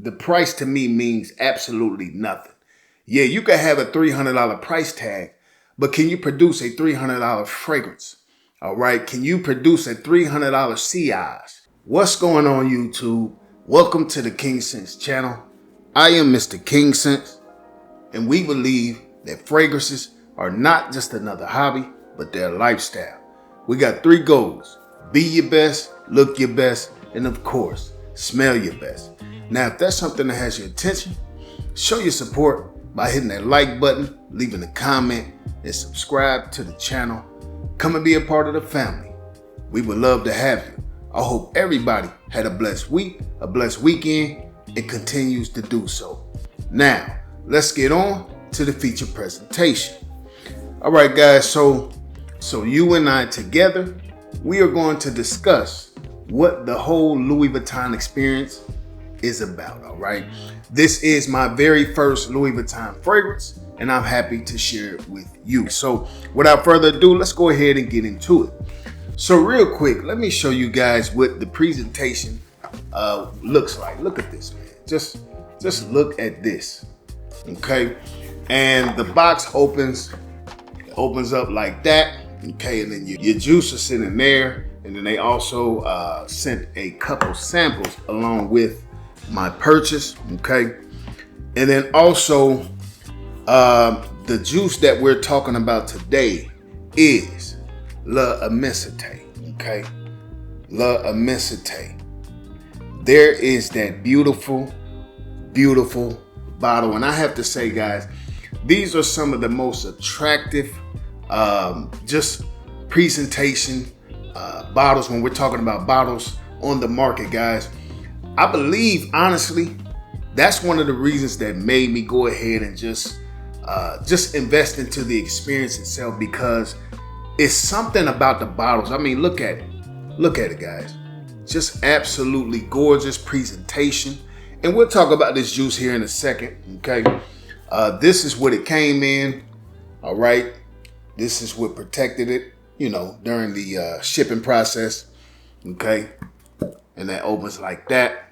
the price to me means absolutely nothing. Yeah, you could have a $300 price tag, but can you produce a $300 fragrance? All right, can you produce a $300 CIs? What's going on, YouTube? Welcome to the King Sense channel. I am Mr. King Sense, and we believe that fragrances are not just another hobby, but they're a lifestyle. We got 3 goals: be your best, look your best, and of course, smell your best. Now, if that's something that has your attention, show your support by hitting that like button, leaving a comment, and subscribe to the channel. Come and be a part of the family. We would love to have you. I hope everybody had a blessed week, a blessed weekend, and continues to do so. Now, let's get on to the feature presentation. All right, guys, so you and I together, we are going to discuss what the whole Louis Vuitton experience is about, all right? This is my very first Louis Vuitton fragrance, and I'm happy to share it with you. So without further ado, let's go ahead and get into it. So real quick, let me show you guys what the presentation looks like. Look at this, man. Just look at this, okay? And the box opens up like that, okay? And then your juice is sitting there, and then they also sent a couple samples along with my purchase, okay? And then also the juice that we're talking about today is L'Immensité, okay? L'Immensité. There is that beautiful, beautiful bottle, and I have to say, guys, these are some of the most attractive just presentation bottles when we're talking about bottles on the market, guys. I believe, honestly, that's one of the reasons that made me go ahead and just invest into the experience itself, because it's something about the bottles. I mean, look at it, guys. Just absolutely gorgeous presentation. And we'll talk about this juice here in a second, okay? This is what it came in, all right? This is what protected it, you know, during the shipping process, okay? And that opens like that.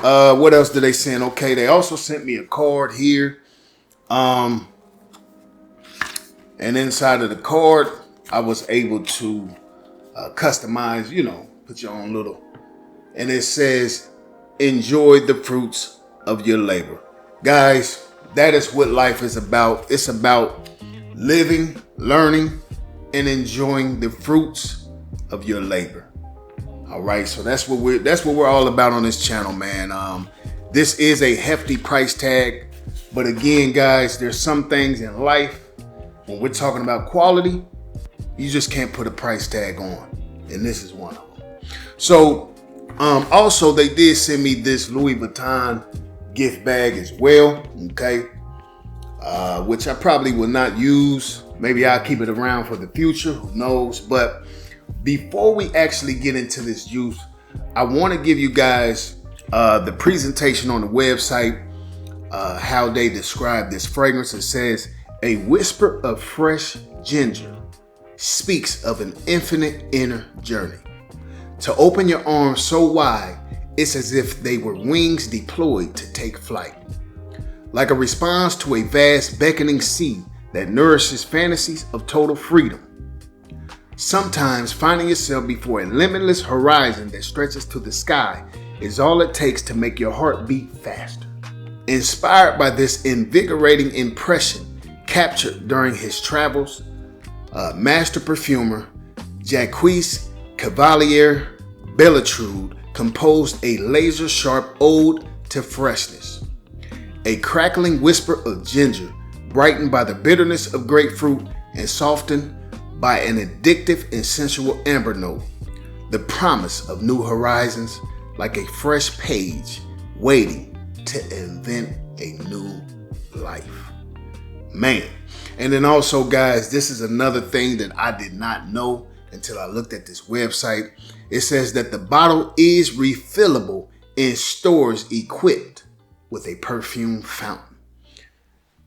What else did they send? Okay, they also sent me a card here. And inside of the card, I was able to customize, you know, put your own little, and it says, enjoy the fruits of your labor. Guys, that is what life is about. It's about living, learning, and enjoying the fruits of your labor. All right, so that's what we're all about on this channel, man. This is a hefty price tag, but again, guys, there's some things in life when we're talking about quality, you just can't put a price tag on, and this is one of them. So, also they did send me this Louis Vuitton gift bag as well, okay, which I probably will not use. Maybe I'll keep it around for the future, who knows? But before we actually get into this juice, I want to give you guys the presentation on the website, how they describe this fragrance. It says, a whisper of fresh ginger speaks of an infinite inner journey. To open your arms so wide, it's as if they were wings deployed to take flight. Like a response to a vast beckoning sea that nourishes fantasies of total freedom. Sometimes finding yourself before a limitless horizon that stretches to the sky is all it takes to make your heart beat faster. Inspired by this invigorating impression captured during his travels, master perfumer Jacques Cavalier Belletrude composed a laser-sharp ode to freshness. A crackling whisper of ginger, brightened by the bitterness of grapefruit and softened by an addictive and sensual amber note. The promise of new horizons, like a fresh page waiting to invent a new life. Man. And then also, guys, this is another thing that I did not know until I looked at this website. It says that the bottle is refillable in stores equipped with a perfume fountain.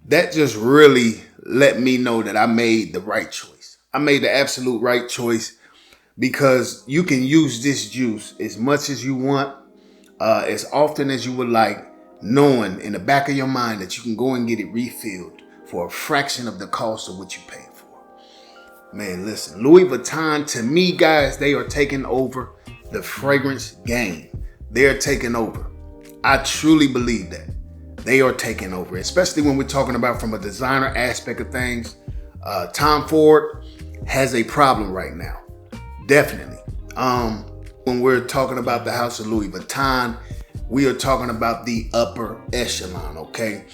That just really let me know that I made the right choice. I made the absolute right choice, because you can use this juice as much as you want. as often as you would like, knowing in the back of your mind that you can go and get it refilled for a fraction of the cost of what you paid for. Man, listen, Louis Vuitton, to me, guys, they are taking over the fragrance game. They're taking over. I truly believe that. They are taking over, especially when we're talking about from a designer aspect of things. Tom Ford has a problem right now. Definitely. When we're talking about the house of Louis Vuitton, we are talking about the upper echelon, okay?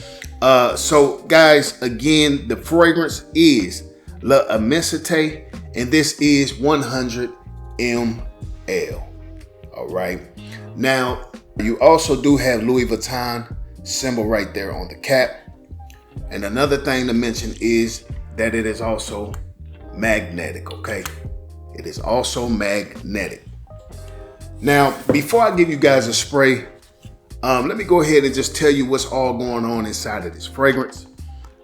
So guys, again, the fragrance is L'Immensité, and this is 100 ml. All right. Now, you also do have Louis Vuitton symbol right there on the cap. And another thing to mention is that it is also magnetic, okay? It is also magnetic. Now, before I give you guys a spray, let me go ahead and just tell you what's all going on inside of this fragrance.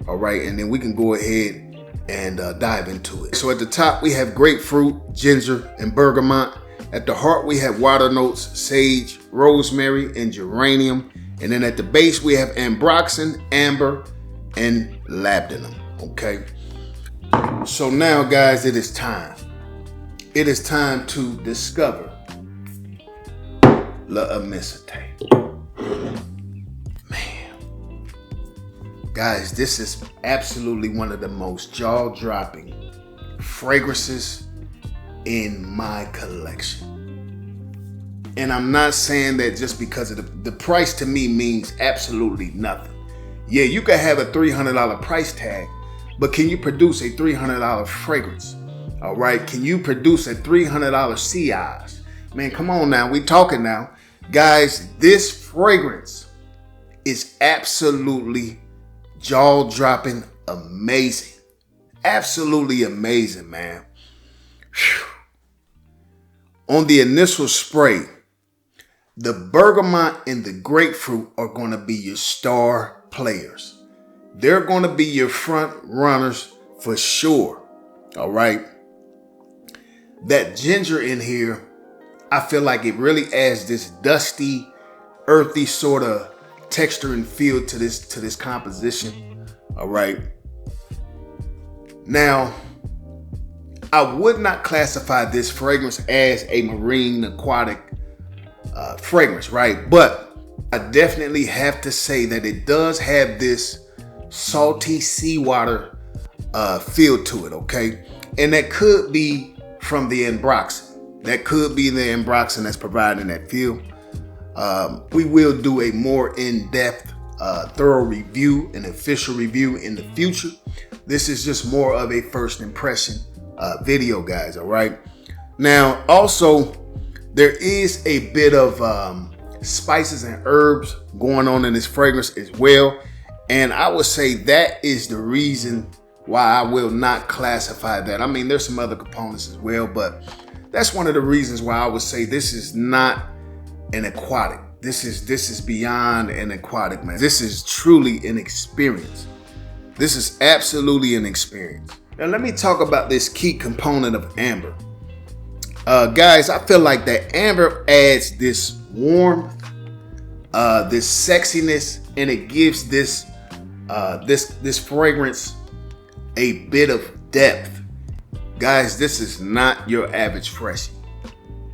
All right, and then we can go ahead and dive into it. So at the top, we have grapefruit, ginger, and bergamot. At the heart, we have water notes, sage, rosemary, and geranium. And then at the base, we have ambroxan, amber, and labdanum, okay? So now, guys, it is time. It is time to discover L'Immensité. Man. Guys, this is absolutely one of the most jaw-dropping fragrances in my collection. And I'm not saying that just because of the price to me means absolutely nothing. Yeah, you could have a $300 price tag, but can you produce a $300 fragrance? All right, can you produce a $300 CIs? Man, come on now, we talking now. Guys, this fragrance is absolutely jaw-dropping amazing. Absolutely amazing, man. Whew. On the initial spray, the bergamot and the grapefruit are going to be your star players. They're going to be your front runners for sure. All right. That ginger in here, I feel like it really adds this dusty, earthy sort of texture and feel to this composition. All right. Now, I would not classify this fragrance as a marine aquatic fragrance, right? But I definitely have to say that it does have this salty seawater feel to it, okay? And that could be from the ambroxan. That could be the ambroxan that's providing that feel. We will do a more in-depth, thorough review, an official review in the future. This is just more of a first impression video, guys, all right? Now, also, there is a bit of spices and herbs going on in this fragrance as well. And I would say that is the reason why I will not classify that. I mean, there's some other components as well, but that's one of the reasons why I would say this is not an aquatic. This is beyond an aquatic, man. This is truly an experience. This is absolutely an experience. Now, let me talk about this key component of amber. Guys, I feel like that amber adds this warmth, this sexiness, and it gives this fragrance a bit of depth. Guys, this is not your average freshie.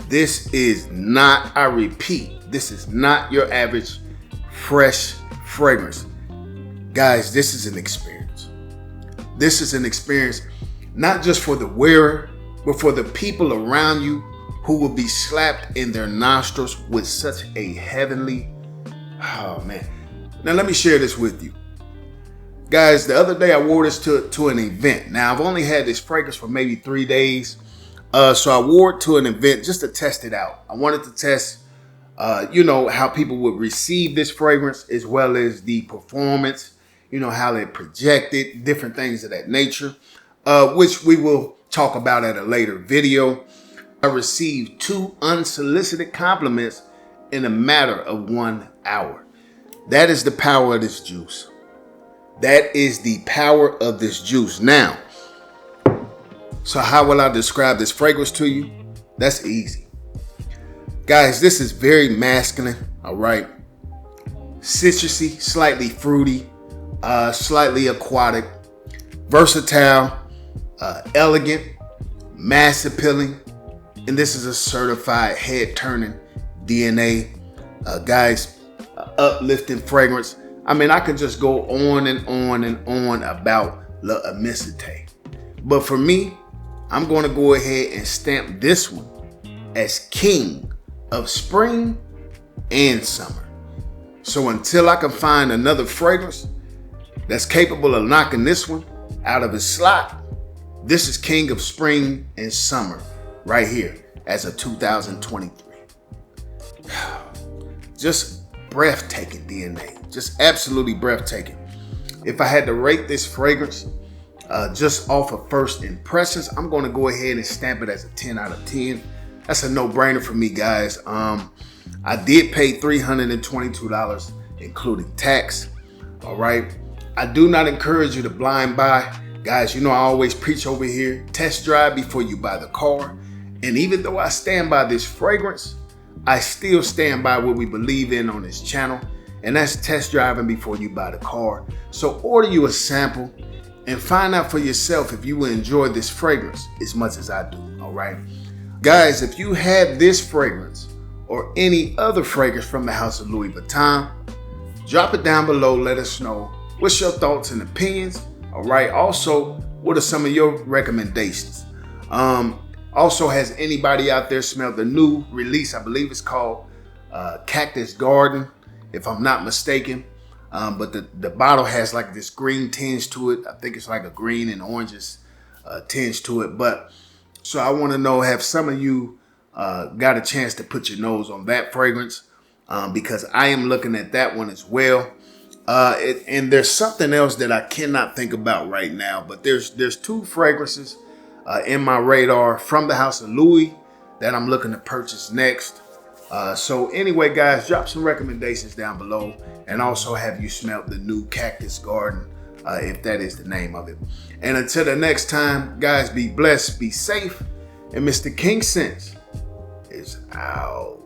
This is not, I repeat, this is not your average fresh fragrance. Guys, this is an experience. This is an experience not just for the wearer, but for the people around you who will be slapped in their nostrils with such a heavenly, oh man. Now let me share this with you. Guys, the other day I wore this to an event. Now I've only had this fragrance for maybe 3 days. So I wore it to an event just to test it out. I wanted to test, how people would receive this fragrance as well as the performance, how they projected, different things of that nature, which we will talk about at a later video. I received 2 unsolicited compliments in a matter of 1 hour. That is the power of this juice. That is the power of this juice. Now, so how will I describe this fragrance to you? That's easy. Guys, this is very masculine. All right. Citrusy, slightly fruity, slightly aquatic, versatile, elegant, mass appealing, and this is a certified head turning DNA, guys, uplifting fragrance. I mean, I could just go on and on and on about La Immensité, but for me, I'm going to go ahead and stamp this one as king of spring and summer. So until I can find another fragrance that's capable of knocking this one out of its slot, this is king of spring and summer right here as a 2023. Just breathtaking DNA, just absolutely breathtaking. If I had to rate this fragrance just off of first impressions, I'm going to go ahead and stamp it as a 10 out of 10. That's a no-brainer for me, guys. I did pay $322, including tax. All right. I do not encourage you to blind buy. Guys, you know I always preach over here, test drive before you buy the car. And even though I stand by this fragrance, I still stand by what we believe in on this channel, and that's test driving before you buy the car. So order you a sample and find out for yourself if you will enjoy this fragrance as much as I do. All right. Guys, if you have this fragrance or any other fragrance from the house of Louis Vuitton, drop it down below. Let us know what's your thoughts and opinions. All right. Also, what are some of your recommendations? Also, has anybody out there smelled the new release? I believe it's called Cactus Garden, if I'm not mistaken. But the bottle has like this green tinge to it. I think it's like a green and oranges tinge to it. But so I want to know, have some of you got a chance to put your nose on that fragrance? Because I am looking at that one as well. And there's something else that I cannot think about right now. But there's two fragrances in my radar from the house of Louis that I'm looking to purchase next. So anyway, guys, drop some recommendations down below, and also have you smelled the new Cactus Garden, if that is the name of it. And until the next time, guys, be blessed, be safe, and Mr. King Sense is out.